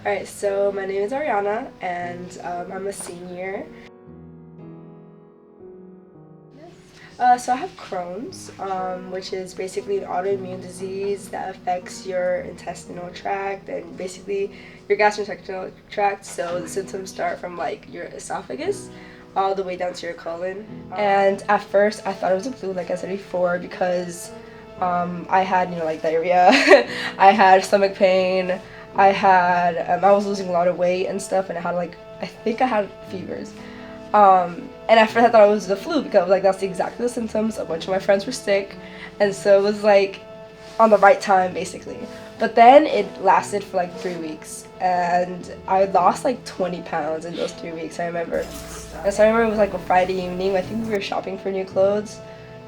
Alright, so my name is Arianna, and I'm a senior. So I have Crohn's, which is basically an autoimmune disease that affects your intestinal tract and basically your gastrointestinal tract. So the symptoms start from like your esophagus all the way down to your colon. And at first I thought it was a flu, like I said before, because I had, like diarrhea, I had stomach pain, I was losing a lot of weight and stuff, and I think I had fevers. And at first I thought it was the flu because that's exactly the symptoms. A bunch of my friends were sick, and so it was like on the right time basically. But then it lasted for like 3 weeks, and I lost like 20 pounds in those 3 weeks, I remember. And so I remember it was like a Friday evening, I think we were shopping for new clothes,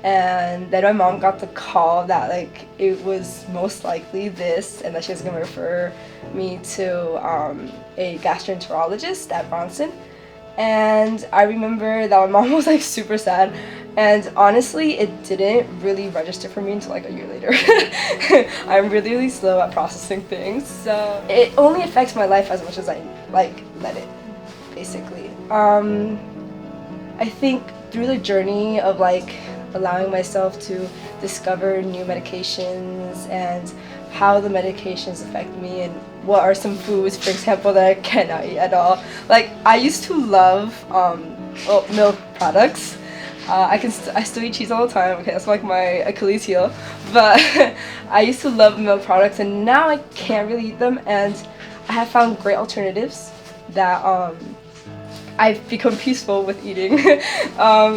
and then my mom got the call that like it was most likely this, and that she was gonna refer me to a gastroenterologist at Bronson. And I remember that my mom was like super sad, and honestly it didn't really register for me until like a year later. I'm really slow at processing things, so it only affects my life as much as I like let it, basically. I think through the journey of like allowing myself to discover new medications and how the medications affect me, and what are some foods, for example, that I cannot eat at all. Like, I used to love milk products. I still eat cheese all the time. Okay, that's like my Achilles heel. But I used to love milk products, and now I can't really eat them. And I have found great alternatives that I've become peaceful with eating.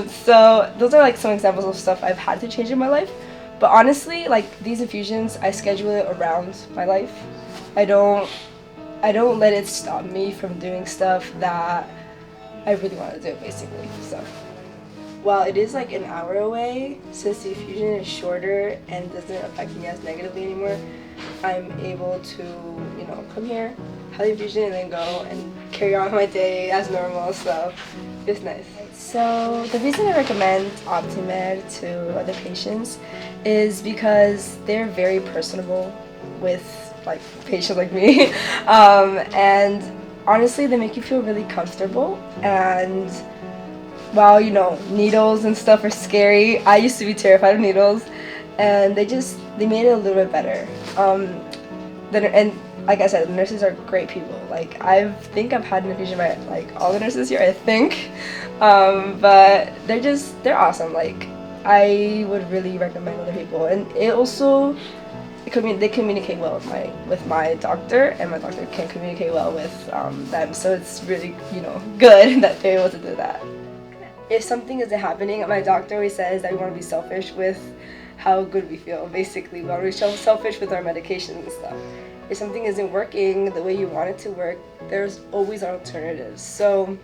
So those are like some examples of stuff I've had to change in my life. But honestly, like these infusions, I schedule it around my life. I don't let it stop me from doing stuff that I really want to do, basically. So while it is like an hour away, since the infusion is shorter and doesn't affect me as negatively anymore, I'm able to, come here, have the infusion, and then go and carry on my day as normal. So it's nice. So the reason I recommend OptiMed to other patients is because they're very personable with like patients like me, and honestly they make you feel really comfortable. And while needles and stuff are scary, I used to be terrified of needles, and they made it a little bit better. And like I said, the nurses are great people. Like I think I've had an infusion by like all the nurses here, I think, but they're awesome. Like I would really recommend other people, and it also they communicate well with my doctor, and my doctor can communicate well with them. So it's really good that they're able to do that. If something isn't happening, my doctor always says that we want to be selfish with how good we feel. Basically, we want to be selfish with our medications and stuff. If something isn't working the way you want it to work, there's always alternatives. So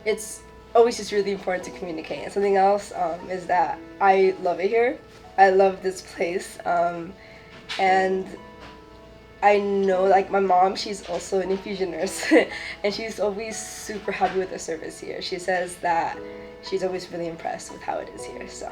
it's always just really important to communicate. And something else is that I love it here. I love this place, and I know like my mom, she's also an infusion nurse, and she's always super happy with the service here. She says that she's always really impressed with how it is here. So